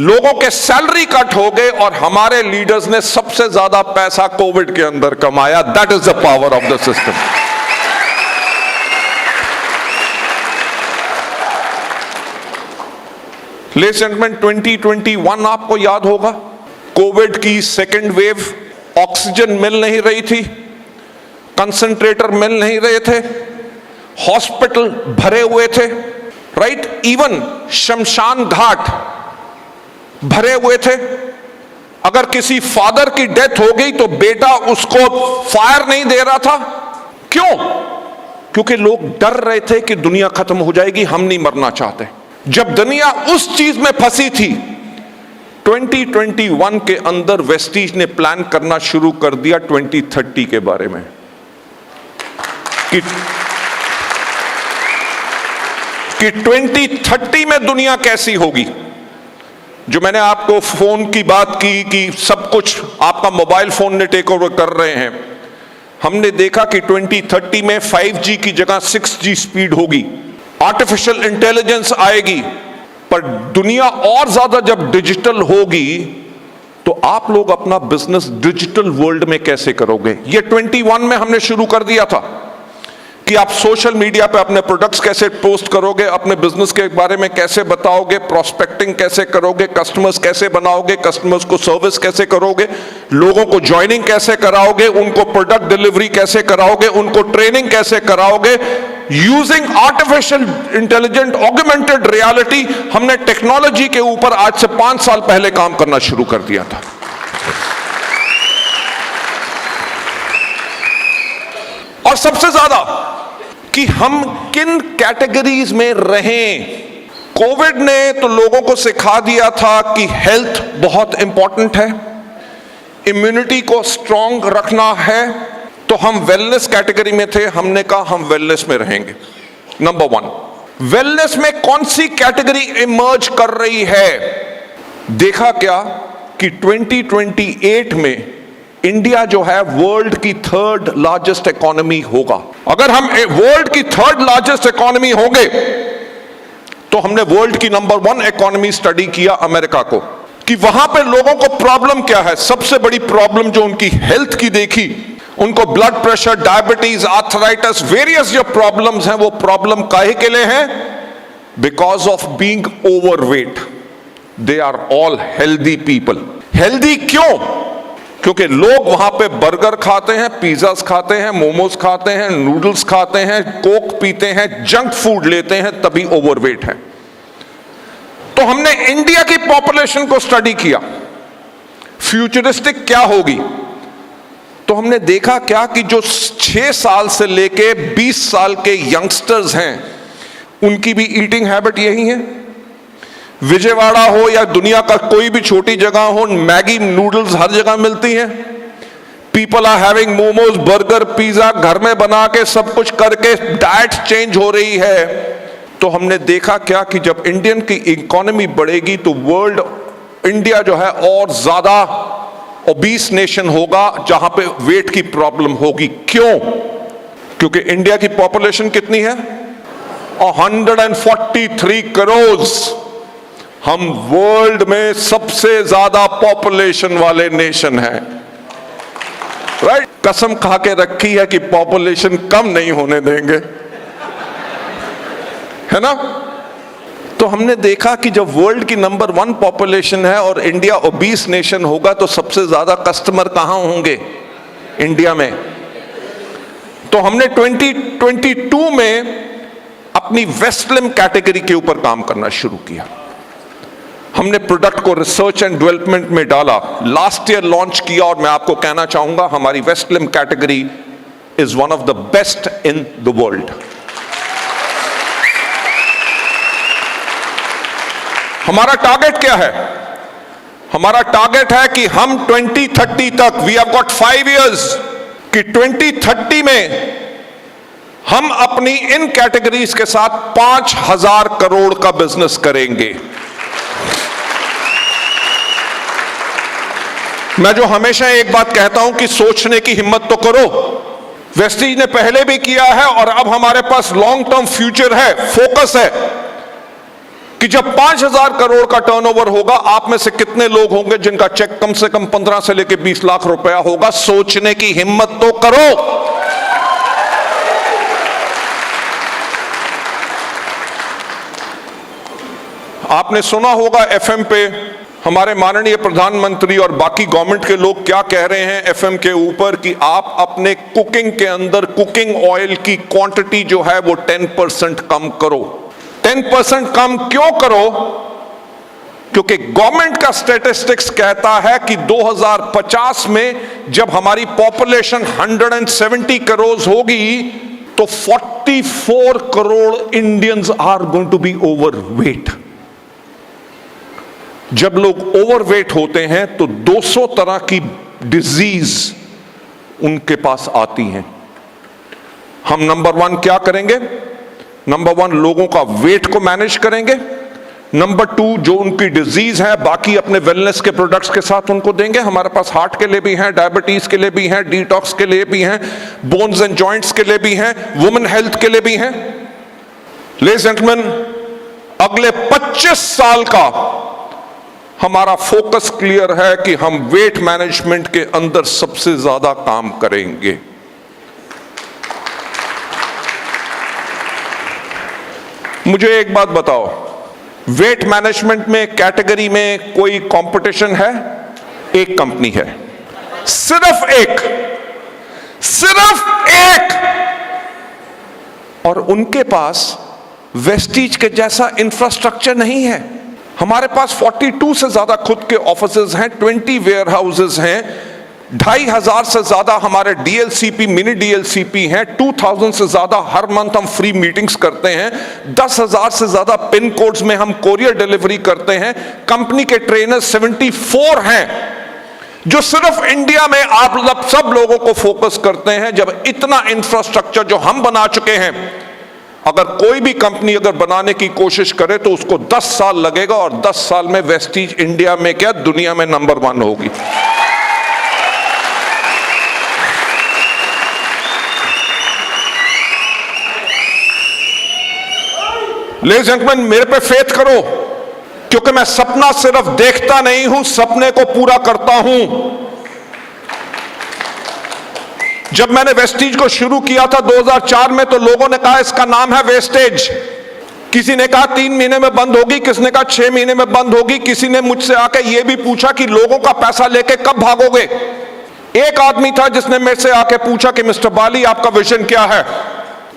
C: लोगों के सैलरी कट हो गए और hमारे लीडर्स ने सबसे ज्यादा पैसा कोविड के अंदर कमाया। That is the power of the system. Ladies and gentleman, 2021 आपको याद होगा, कोविड की सेकेंड वेव, ऑक्सीजन मिल नहीं रही थी, कंसंट्रेटर मिल नहीं रहे थे, हॉस्पिटल भरे हुए थे, राइट। इवन शमशान घाट भरे हुए थे। अगर किसी फादर की डेथ हो गई तो बेटा उसको फायर नहीं दे रहा था। क्यों? क्योंकि लोग डर रहे थे कि दुनिया खत्म हो जाएगी, हम नहीं मरना चाहते। जब दुनिया उस चीज में फंसी थी, 2021 के अंदर वेस्टीज ने प्लान करना शुरू कर दिया 2030 के बारे में कि 2030 में दुनिया कैसी होगी। जो मैंने आपको फोन की बात की कि सब कुछ आपका मोबाइल फोन ने टेक ओवर कर रहे हैं, हमने देखा कि 2030 में 5G की जगह 6G स्पीड होगी, आर्टिफिशियल इंटेलिजेंस आएगी। पर दुनिया और ज्यादा जब डिजिटल होगी तो आप लोग अपना बिजनेस डिजिटल वर्ल्ड में कैसे करोगे? ये 21 में हमने शुरू कर दिया था कि आप सोशल मीडिया पे अपने प्रोडक्ट्स कैसे पोस्ट करोगे, अपने बिजनेस के बारे में कैसे बताओगे, प्रोस्पेक्टिंग कैसे करोगे, कस्टमर्स कैसे बनाओगे, कस्टमर्स को सर्विस कैसे करोगे, लोगों को ज्वाइनिंग कैसे कराओगे, उनको प्रोडक्ट डिलीवरी कैसे कराओगे, उनको ट्रेनिंग कैसे कराओगे, using artificial intelligent augmented reality. हमने टेक्नोलॉजी के ऊपर आज से 5 साल पहले काम करना शुरू कर दिया था। सबसे ज्यादा कि हम किन कैटेगरीज में रहें। कोविड ने तो लोगों को सिखा दिया था कि हेल्थ बहुत इंपॉर्टेंट है, इम्यूनिटी को स्ट्रांग रखना है, तो हम वेलनेस कैटेगरी में थे। हमने कहा हम वेलनेस में रहेंगे। नंबर 1, वेलनेस में कौन सी कैटेगरी इमर्ज कर रही है? देखा क्या कि 2028 में इंडिया जो है वर्ल्ड की 3rd लार्जेस्ट इकोनॉमी होगा। अगर हम वर्ल्ड की 3rd लार्जेस्ट इकोनॉमी होंगे तो हमने वर्ल्ड की नंबर 1 इकोनॉमी स्टडी किया अमेरिका को, कि वहां पे लोगों को प्रॉब्लम क्या है। सबसे बड़ी प्रॉब्लम जो उनकी हेल्थ की देखी, उनको blood pressure, diabetes, arthritis, various जो प्रॉब्लम्स हैं, वो प्रॉब्लम काहे के लिए हैं? Because of being overweight. They are all healthy people. Healthy क्यों? क्योंकि लोग वहां पे बर्गर खाते हैं, पिज्जास खाते हैं, मोमोज खाते हैं, नूडल्स खाते हैं, कोक पीते हैं, जंक फूड लेते हैं, तभी ओवरवेट है। तो हमने इंडिया की पॉपुलेशन को स्टडी किया, फ्यूचरिस्टिक क्या होगी। तो हमने देखा क्या कि जो 6 साल से लेके 20 साल के यंगस्टर्स हैं, उनकी भी ईटिंग हैबिट यही है। विजयवाड़ा हो या दुनिया का कोई भी छोटी जगह हो, मैगी नूडल्स हर जगह मिलती हैं। People are having momos, burger, pizza, घर में बना के सब कुछ करके डाइट चेंज हो रही है। तो हमने देखा क्या कि जब इंडियन की इकोनॉमी बढ़ेगी तो वर्ल्ड, इंडिया जो है और ज्यादा ओबीस नेशन होगा, जहां पे वेट की प्रॉब्लम होगी। क्यों? क्योंकि इंडिया की पॉपुलेशन कितनी है? 143 करोड़। हम वर्ल्ड में सबसे ज्यादा पॉपुलेशन वाले नेशन हैं, राइट? कसम खा के रखी है कि पॉपुलेशन कम नहीं होने देंगे, है ना? तो हमने देखा कि जब वर्ल्ड की नंबर 1 पॉपुलेशन है और इंडिया ओबीस नेशन होगा, तो सबसे ज्यादा कस्टमर कहां होंगे? इंडिया में। तो हमने 2022 में अपनी वेस्टलिम कैटेगरी के ऊपर काम करना शुरू किया। हमने प्रोडक्ट को रिसर्च एंड डेवलपमेंट में डाला, लास्ट ईयर लॉन्च किया, और मैं आपको कहना चाहूंगा हमारी वेस्टलिम category is one of the best in the world. हमारा टारगेट क्या है? हमारा टारगेट है कि हम 2030 तक, वी हैव गॉट 5 इयर्स, कि 2030 में हम अपनी इन कैटेगरीज के साथ 5,000 करोड़ का बिजनेस करेंगे। मैं जो हमेशा एक बात कहता हूं कि सोचने की हिम्मत तो करो। वेस्टीज ने पहले भी किया है और अब हमारे पास लॉन्ग टर्म फ्यूचर है, फोकस है कि जब 5,000 करोड़ का टर्नओवर होगा, आप में से कितने लोग होंगे जिनका चेक कम से कम 15 से लेकर 20 लाख रुपया होगा? सोचने की हिम्मत तो करो। आपने सुना होगा एफएम पे हमारे माननीय प्रधानमंत्री और बाकी गवर्नमेंट के लोग क्या कह रहे हैं एफएम के ऊपर, कि आप अपने कुकिंग के अंदर कुकिंग ऑयल की क्वांटिटी जो है वो 10% कम करो। 10% कम क्यों करो? क्योंकि गवर्नमेंट का स्टैटिस्टिक्स कहता है कि 2050 में जब हमारी पॉपुलेशन 170 करोड़ होगी तो 44 crore Indians are going to be overweight. जब लोग ओवरवेट होते हैं तो 200 तरह की डिजीज उनके पास आती हैं। हम नंबर 1 क्या करेंगे? नंबर 1 लोगों का वेट को मैनेज करेंगे। नंबर 2 जो उनकी डिजीज है, बाकी अपने वेलनेस के प्रोडक्ट्स के साथ उनको देंगे। हमारे पास हार्ट के लिए भी हैं, डायबिटीज के लिए भी हैं, डिटॉक्स के लिए भी हैं, बोन्स एंड जॉइंट्स के लिए भी हैं, वुमेन हेल्थ के लिए भी हैं। लेडीज एंड जेंटलमैन, अगले 25 साल का हमारा फोकस क्लियर है कि हम वेट मैनेजमेंट के अंदर सबसे ज्यादा काम करेंगे। मुझे एक बात बताओ, वेट मैनेजमेंट में कैटेगरी में कोई कंपटीशन है? एक कंपनी है, सिर्फ एक, और उनके पास वेस्टीज के जैसा इंफ्रास्ट्रक्चर नहीं है। हमारे पास 42 से ज्यादा खुद के ऑफिसेज हैं, 20 वेयर हाउसेज हैं, 2,500 से ज्यादा हमारे डीएलसीपी, मिनी डीएलसीपी हैं, 2,000 से ज्यादा हर मंथ हम फ्री मीटिंग्स करते हैं, 10,000 से ज्यादा पिन कोड्स में हम कोरियर डिलीवरी करते हैं। कंपनी के ट्रेनर 74 हैं जो सिर्फ इंडिया में आप सब लोगों को फोकस करते हैं। जब इतना इंफ्रास्ट्रक्चर जो हम बना चुके हैं, अगर कोई भी कंपनी अगर बनाने की कोशिश करे तो उसको 10 साल लगेगा, और 10 साल में वेस्टीज इंडिया में क्या दुनिया में नंबर 1 होगी। लेडीज एंड जेंटलमैन, मेरे पे फेथ करो, क्योंकि मैं सपना सिर्फ देखता नहीं हूं, सपने को पूरा करता हूं। जब मैंने वेस्टीज को शुरू किया था 2004 में, तो लोगों ने कहा इसका नाम है वेस्टेज। किसी ने कहा 3 महीने में बंद होगी, किसी ने कहा 6 महीने में बंद होगी, किसी ने मुझसे आके यह भी पूछा कि लोगों का पैसा लेके कब भागोगे। एक आदमी था जिसने मेरे से आके पूछा कि मिस्टर बाली आपका विजन क्या है।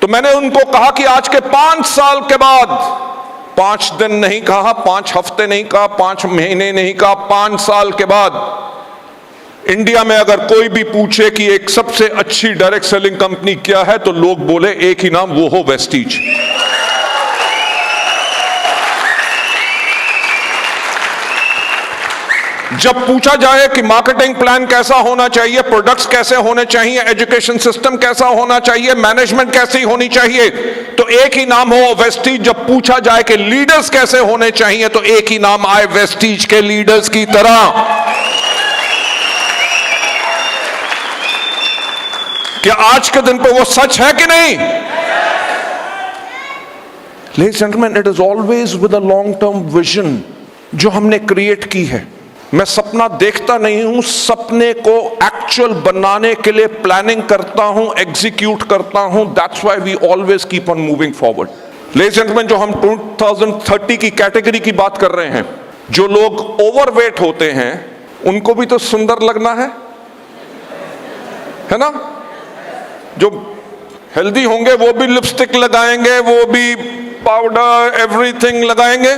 C: तो मैंने उनको कहा कि आज के 5 साल के बाद, 5 दिन नहीं कहा, 5 हफ्ते नहीं कहा, 5 महीने नहीं कहा, 5 साल के बाद इंडिया में अगर कोई भी पूछे कि एक सबसे अच्छी डायरेक्ट सेलिंग कंपनी क्या है, तो लोग बोले एक ही नाम, वो हो वेस्टीज। जब पूछा जाए कि मार्केटिंग प्लान कैसा होना चाहिए, प्रोडक्ट्स कैसे होने चाहिए, एजुकेशन सिस्टम कैसा होना चाहिए, मैनेजमेंट कैसी होनी चाहिए, तो एक ही नाम हो वेस्टीज। जब पूछा जाए कि लीडर्स कैसे होने चाहिए, तो एक ही नाम आए, वेस्टीज के लीडर्स की तरह। क्या आज के दिन पे वो सच है कि नहीं? Ladies and gentleman, it is always with a long term vision जो हमने क्रिएट की है। मैं सपना देखता नहीं हूं, सपने को एक्चुअल बनाने के लिए प्लानिंग करता हूं, एग्जीक्यूट करता हूं। That's why we always keep on moving forward. Ladies and gentleman, जो हम 2030 की कैटेगरी की बात कर रहे हैं, जो लोग ओवरवेट होते हैं उनको भी तो सुंदर लगना है ना? जो हेल्दी होंगे वो भी लिपस्टिक लगाएंगे, वो भी पाउडर एवरीथिंग लगाएंगे।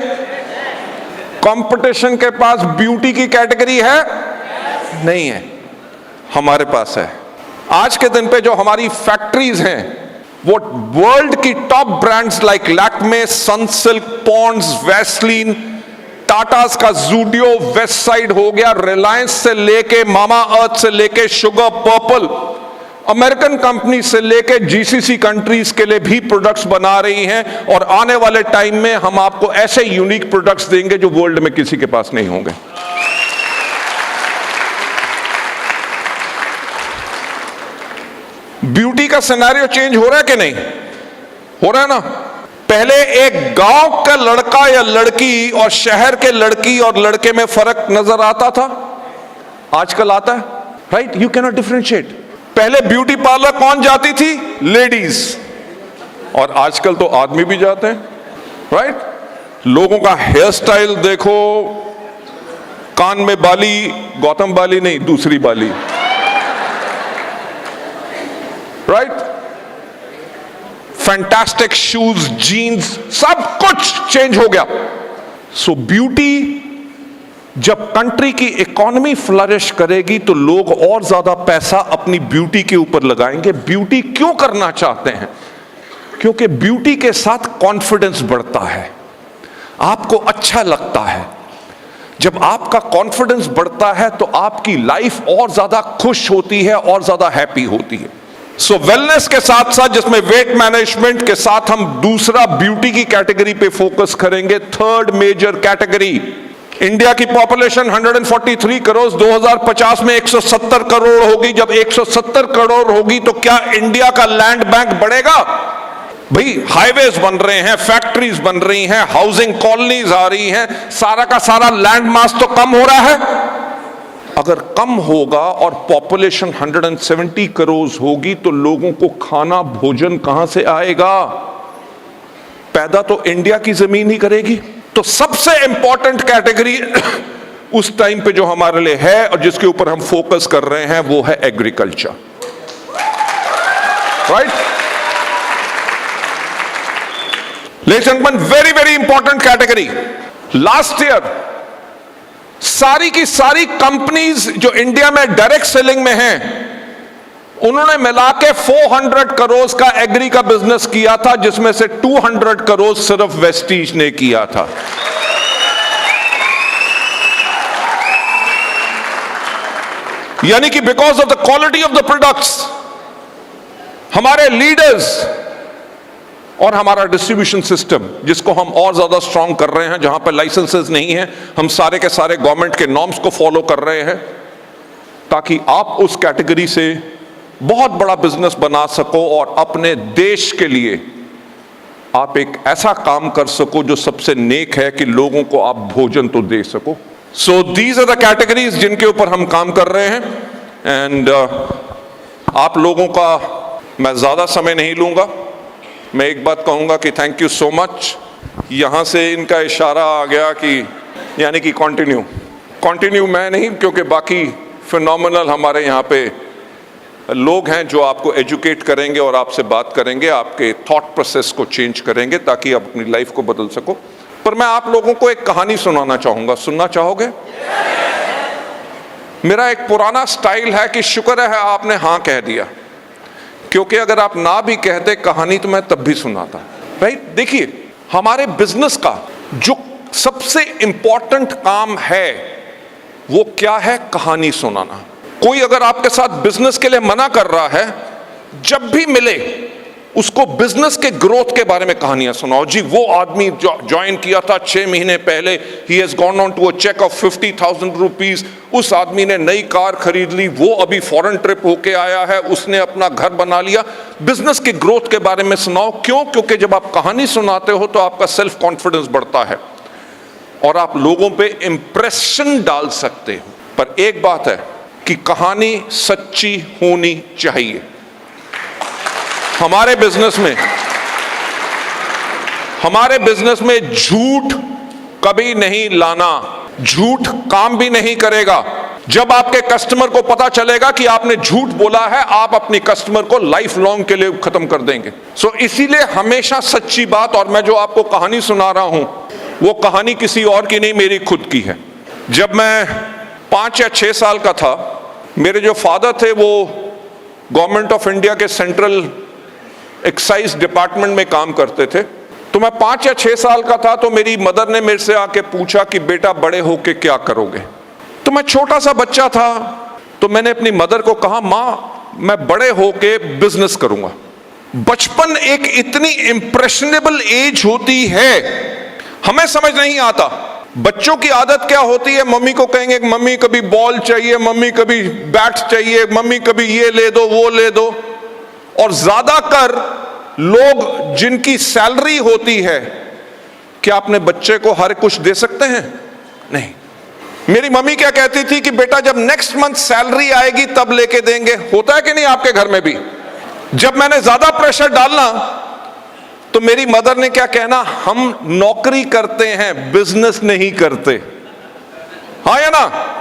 C: कंपटीशन के पास ब्यूटी की कैटेगरी है? नहीं है, हमारे पास है। आज के दिन पे जो हमारी फैक्ट्रीज हैं, वो वर्ल्ड की top brands like Lakme, Sunsilk, Ponds, Vaseline, Tata's का जूडियो, वेस्ट साइड हो गया, रिलायंस से लेके मामा अर्थ से लेके शुगर पर्पल, अमेरिकन कंपनी से लेके जीसीसी कंट्रीज के लिए भी प्रोडक्ट्स बना रही हैं। और आने वाले टाइम में हम आपको ऐसे यूनिक प्रोडक्ट्स देंगे जो वर्ल्ड में किसी के पास नहीं होंगे। ब्यूटी का सिनेरियो चेंज हो रहा है कि नहीं हो रहा है ना? पहले एक गांव का लड़का या लड़की और शहर के लड़की और लड़के में फर्क नजर आता था, आजकल आता है, right? You can not differentiate. पहले ब्यूटी पार्लर कौन जाती थी? लेडीज, और आजकल तो आदमी भी जाते हैं, राइट? लोगों का हेयर स्टाइल देखो, कान में बाली, गौतम बाली नहीं, दूसरी बाली, राइट? फैंटास्टिक शूज, जीन्स, सब कुछ चेंज हो गया। सो ब्यूटी, जब कंट्री की इकोनॉमी फ्लरिश करेगी तो लोग और ज्यादा पैसा अपनी ब्यूटी के ऊपर लगाएंगे। ब्यूटी क्यों करना चाहते हैं? क्योंकि ब्यूटी के साथ कॉन्फिडेंस बढ़ता है, आपको अच्छा लगता है। जब आपका कॉन्फिडेंस बढ़ता है तो आपकी लाइफ और ज्यादा खुश होती है और ज्यादा हैप्पी होती है। सो वेलनेस के साथ साथ, जिसमें वेट मैनेजमेंट के साथ हम दूसरा ब्यूटी की कैटेगरी पे फोकस करेंगे, थर्ड मेजर कैटेगरी। इंडिया की पॉपुलेशन 143 करोड़, 2050 में 170 करोड़ होगी। जब 170 करोड़ होगी तो क्या इंडिया का लैंड बैंक बढ़ेगा? भाई, हाईवेज बन रहे हैं, फैक्ट्रीज बन रही हैं, हाउसिंग कॉलोनीज आ रही हैं, सारा का सारा लैंड मास तो कम हो रहा है। अगर कम होगा और पॉपुलेशन 170 करोड़ होगी तो लोगों को खाना भोजन कहां से आएगा? पैदा तो इंडिया की जमीन ही करेगी। तो सबसे इंपॉर्टेंट कैटेगरी उस टाइम पे जो हमारे लिए है और जिसके ऊपर हम फोकस कर रहे हैं, वो है agriculture, right? Ladies and gentleman, very very important category. Last year सारी की सारी कंपनीज जो इंडिया में डायरेक्ट सेलिंग में हैं, उन्होंने मिला के 400 करोड़ का एग्री का बिजनेस किया था, जिसमें से 200 करोड़ सिर्फ वेस्टीज ने किया था। यानी कि because of the quality of the products, हमारे लीडर्स और हमारा डिस्ट्रीब्यूशन सिस्टम, जिसको हम और ज्यादा स्ट्रांग कर रहे हैं, जहां पर लाइसेंसेस नहीं है, हम सारे के सारे गवर्नमेंट के नॉर्म्स को फॉलो कर रहे हैं, ताकि आप उस कैटेगरी से बहुत बड़ा बिजनेस बना सको और अपने देश के लिए आप एक ऐसा काम कर सको जो सबसे नेक है कि लोगों को आप भोजन तो दे सको। So these are the categories जिनके ऊपर हम काम कर रहे हैं। एंड आप लोगों का मैं ज्यादा समय नहीं लूंगा। मैं एक बात कहूंगा कि थैंक यू सो मच। यहां से इनका इशारा आ गया कि यानी कि कंटिन्यू मैं नहीं, क्योंकि बाकी फिनोमिनल हमारे यहाँ पे लोग हैं जो आपको एजुकेट करेंगे और आपसे बात करेंगे, आपके थॉट प्रोसेस को चेंज करेंगे ताकि आप अपनी लाइफ को बदल सको। पर मैं आप लोगों को एक कहानी सुनाना चाहूंगा, सुनना चाहोगे? मेरा एक पुराना स्टाइल है कि शुक्र है आपने हाँ कह दिया, क्योंकि अगर आप ना भी कहते कहानी तो मैं तब भी सुनाता। भाई देखिए, हमारे बिजनेस का जो सबसे इंपॉर्टेंट काम है वो क्या है? कहानी सुनाना। कोई अगर आपके साथ बिजनेस के लिए मना कर रहा है, जब भी मिले उसको बिजनेस के ग्रोथ के बारे में कहानियां सुनाओ। जी वो आदमी ज्वाइन किया था 6 महीने पहले, he has gone on to a cheque of 50,000 rupees, उस आदमी ने नई कार खरीद ली, वो अभी फॉरेन ट्रिप होके आया है, उसने अपना घर बना लिया। बिजनेस के ग्रोथ के बारे में सुनाओ। क्यों? क्योंकि जब आप कहानी सुनाते हो तो आपका सेल्फ कॉन्फिडेंस बढ़ता है और आप लोगों पे इंप्रेशन डाल सकते हो। पर एक बात है कि कहानी सच्ची होनी चाहिए। हमारे बिजनेस में झूठ कभी नहीं लाना, झूठ काम भी नहीं करेगा। जब आपके कस्टमर को पता चलेगा कि आपने झूठ बोला है, आप अपनी कस्टमर को लाइफ लॉन्ग के लिए खत्म कर देंगे। सो इसीलिए हमेशा सच्ची बात। और मैं जो आपको कहानी सुना रहा हूं वो कहानी किसी और की नहीं, मेरी खुद की है। जब मैं 5 या 6 साल का था, मेरे जो फादर थे वो गवर्नमेंट ऑफ इंडिया के सेंट्रल एक्साइज डिपार्टमेंट में काम करते थे। तो मैं 5 या 6 साल का था, तो मेरी मदर ने मेरे से आके पूछा कि बेटा बड़े होके क्या करोगे? तो मैं छोटा सा बच्चा था, तो मैंने अपनी मदर को कहा, माँ मैं बड़े होके बिजनेस करूंगा। बचपन एक इतनी इंप्रेशनेबल एज होती है, हमें समझ नहीं आता। बच्चों की आदत क्या होती है? मम्मी को कहेंगे मम्मी कभी बॉल चाहिए, मम्मी कभी बैट चाहिए, मम्मी कभी ये ले दो वो ले दो। और ज्यादातर लोग जिनकी सैलरी होती है, क्या अपने बच्चे को हर कुछ दे सकते हैं? नहीं। मेरी मम्मी क्या कहती थी कि बेटा जब नेक्स्ट मंथ सैलरी आएगी तब लेके देंगे। होता है कि नहीं आपके घर में भी? जब मैंने ज्यादा प्रेशर डालना तो मेरी मदर ने क्या कहना, हम नौकरी करते हैं बिजनेस नहीं करते। हाँ या ना?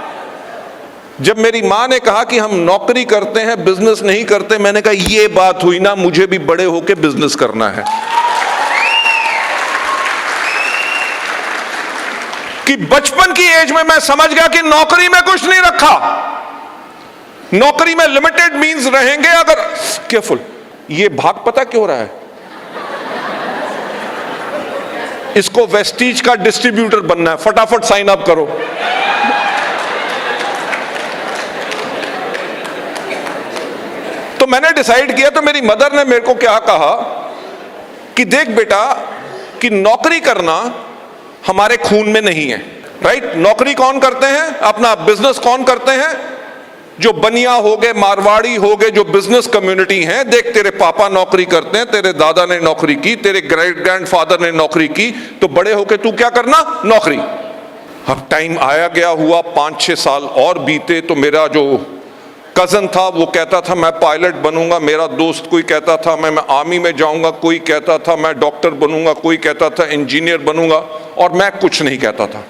C: जब मेरी मां ने कहा कि हम नौकरी करते हैं बिजनेस नहीं करते, मैंने कहा ये बात हुई ना, मुझे भी बड़े होके बिजनेस करना है। कि बचपन की एज में मैं समझ गया कि नौकरी में कुछ नहीं रखा। नौकरी में लिमिटेड मींस रहेंगे। अगर केयरफुल, ये भाग पता क्यों हो रहा है? इसको वेस्टीज का डिस्ट्रीब्यूटर बनना है, फटाफट साइन अप करो। तो मैंने डिसाइड किया, तो मेरी मदर ने मेरे को क्या कहा कि देख बेटा कि नौकरी करना हमारे खून में नहीं है, राइट? नौकरी कौन करते हैं? अपना बिजनेस कौन करते हैं? जो बनिया हो गए, मारवाड़ी हो गए, जो बिजनेस कम्युनिटी हैं। देख तेरे पापा नौकरी करते हैं, तेरे दादा ने नौकरी की, तेरे ग्रेट ग्रैंडफादर ने नौकरी की, तो बड़े होके तू क्या करना? नौकरी। अब टाइम आया गया हुआ, 5-6 साल और बीते, तो मेरा जो कजन था वो कहता था मैं पायलट बनूंगा, मेरा दोस्त कोई कहता था मैं आर्मी में जाऊंगा, कोई कहता था मैं डॉक्टर बनूंगा, कोई कहता था इंजीनियर बनूंगा, और मैं कुछ नहीं कहता था।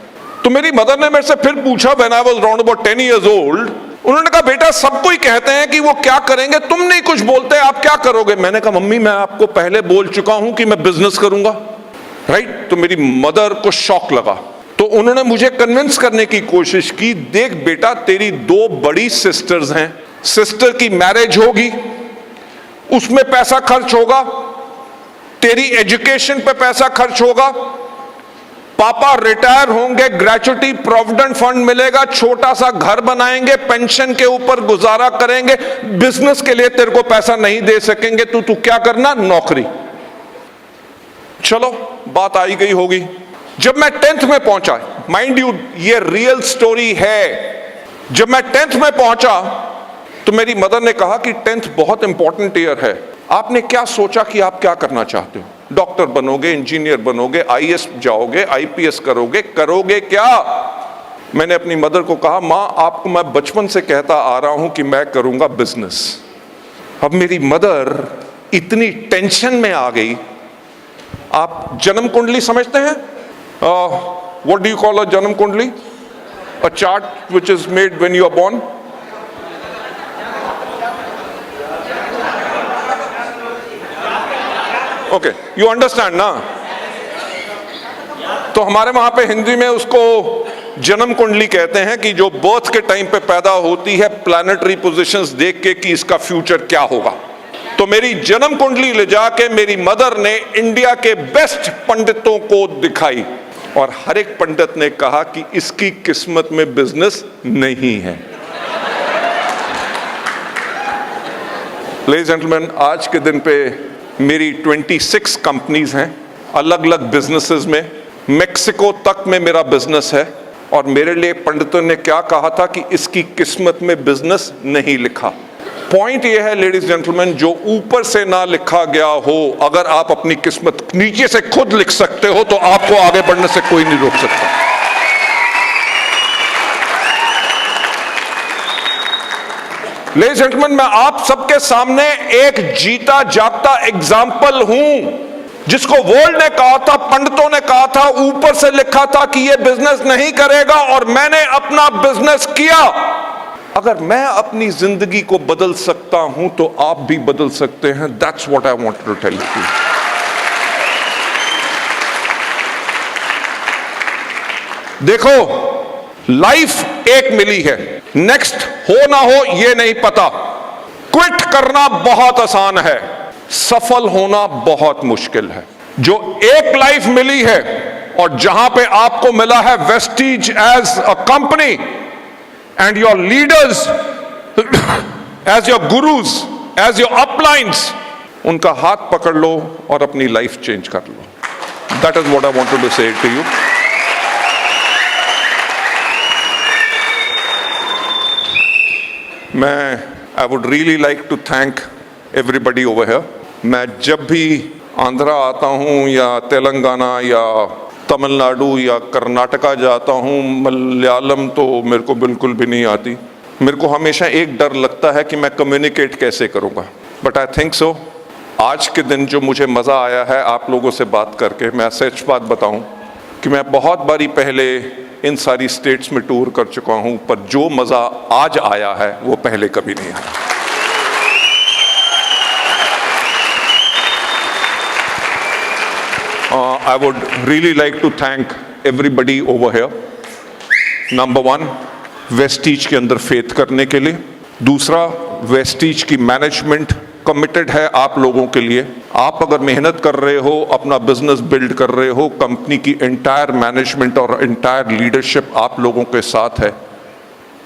C: तो मेरी मदर ने मेरे से फिर पूछा, when I was around about 10 years old, उन्होंने कहा बेटा सब कोई कहते हैं कि वो क्या करेंगे, तुम नहीं कुछ बोलते, आप क्या करोगे? मैंने कहा मम्मी मैं आपको पहले बोल चुका हूं कि मैं बिजनेस करूंगा, राइट? तो मेरी मदर को शॉक लगा। तो तो उन्होंने मुझे कन्विंस करने की कोशिश की, देख बेटा तेरी 2 बड़ी सिस्टर्स हैं, सिस्टर की मैरिज होगी, उसमें पैसा खर्च होगा, तेरी एजुकेशन पे पैसा खर्च होगा, पापा रिटायर होंगे, ग्रेचुटी प्रोविडेंट फंड मिलेगा, छोटा सा घर बनाएंगे, पेंशन के ऊपर गुजारा करेंगे, बिजनेस के लिए तेरे को पैसा नहीं दे सकेंगे, तू क्या करना, नौकरी। चलो बात आई गई होगी। जब मैं 10th में पहुंचा, माइंड यू ये रियल स्टोरी है, जब मैं 10th में पहुंचा तो मेरी मदर ने कहा कि 10th बहुत इंपॉर्टेंट ईयर है, आपने क्या सोचा कि आप क्या करना चाहते हो, डॉक्टर बनोगे, इंजीनियर बनोगे, आईएएस जाओगे, आईपीएस करोगे क्या? मैंने अपनी मदर को कहा, मां आपको मैं बचपन से कहता आ रहा हूं कि मैं करूंगा बिजनेस। अब मेरी मदर इतनी टेंशन में आ गई। आप जन्म कुंडली समझते हैं? What do you call a janam kundali? A chart which is made when you are born. Okay, you understand ना? तो हमारे वहां पे हिंदी में उसको जन्म कुंडली कहते हैं कि जो बर्थ के टाइम पे पैदा होती है, प्लैनेटरी पोजीशंस देख के कि इसका फ्यूचर क्या होगा। तो मेरी जन्म कुंडली ले जाके मेरी मदर ने इंडिया के बेस्ट पंडितों को दिखाई और हर एक पंडित ने कहा कि इसकी किस्मत में बिजनेस नहीं है। लेडीज जेंटलमैन, आज के दिन पे मेरी 26 कंपनीज हैं अलग अलग बिजनेसेस में, मेक्सिको तक में मेरा बिजनेस है। और मेरे लिए पंडितों ने क्या कहा था कि इसकी किस्मत में बिजनेस नहीं लिखा। पॉइंट यह है लेडीज जेंटलमैन, जो ऊपर से ना लिखा गया हो, अगर आप अपनी किस्मत नीचे से खुद लिख सकते हो तो आपको आगे बढ़ने से कोई नहीं रोक सकता। लेडीज जेंटलमैन, मैं आप सबके सामने एक जीता जागता एग्जाम्पल हूं, जिसको वर्ल्ड ने कहा था, पंडितों ने कहा था, ऊपर से लिखा था कि यह बिजनेस नहीं करेगा और मैंने अपना बिजनेस किया। अगर मैं अपनी जिंदगी को बदल सकता हूं तो आप भी बदल सकते हैं। That's what I want to tell you. देखो, लाइफ एक मिली है, नेक्स्ट हो ना हो ये नहीं पता। क्विट करना बहुत आसान है, सफल होना बहुत मुश्किल है। जो एक लाइफ मिली है और जहां पे आपको मिला है Vestige as a company and your leaders as your gurus, as your uplines, उनका हाथ पकड़ लो और अपनी लाइफ चेंज कर लो। That is what I wanted to say to you. I would really like to thank everybody over here. मैं जब भी आंध्रा आता हूं या तेलंगाना या तमिलनाडु या कर्नाटका जाता हूँ, मलयालम तो मेरे को बिल्कुल भी नहीं आती। मेरे को हमेशा एक डर लगता है कि मैं कम्युनिकेट कैसे करूँगा, बट आई थिंक सो आज के दिन जो मुझे मज़ा आया है आप लोगों से बात करके, मैं सच बात बताऊँ कि मैं बहुत बारी पहले इन सारी स्टेट्स में टूर कर चुका हूँ, पर जो मज़ा आज आया है वो पहले कभी नहीं आया। I would really like to thank everybody over here. Number one, Vestige के अंदर फेथ करने के लिए। दूसरा, वेस्टीज की मैनेजमेंट कमिटेड है आप लोगों के लिए। आप अगर मेहनत कर रहे हो, अपना बिजनेस बिल्ड कर रहे हो, कंपनी की एंटायर मैनेजमेंट और एंटायर लीडरशिप आप लोगों के साथ है,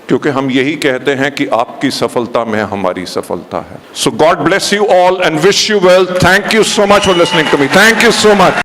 C: क्योंकि हम यही कहते हैं कि आपकी सफलता में हमारी सफलता है। So God bless you all and wish you well. Thank you so much for listening to me. Thank you so much.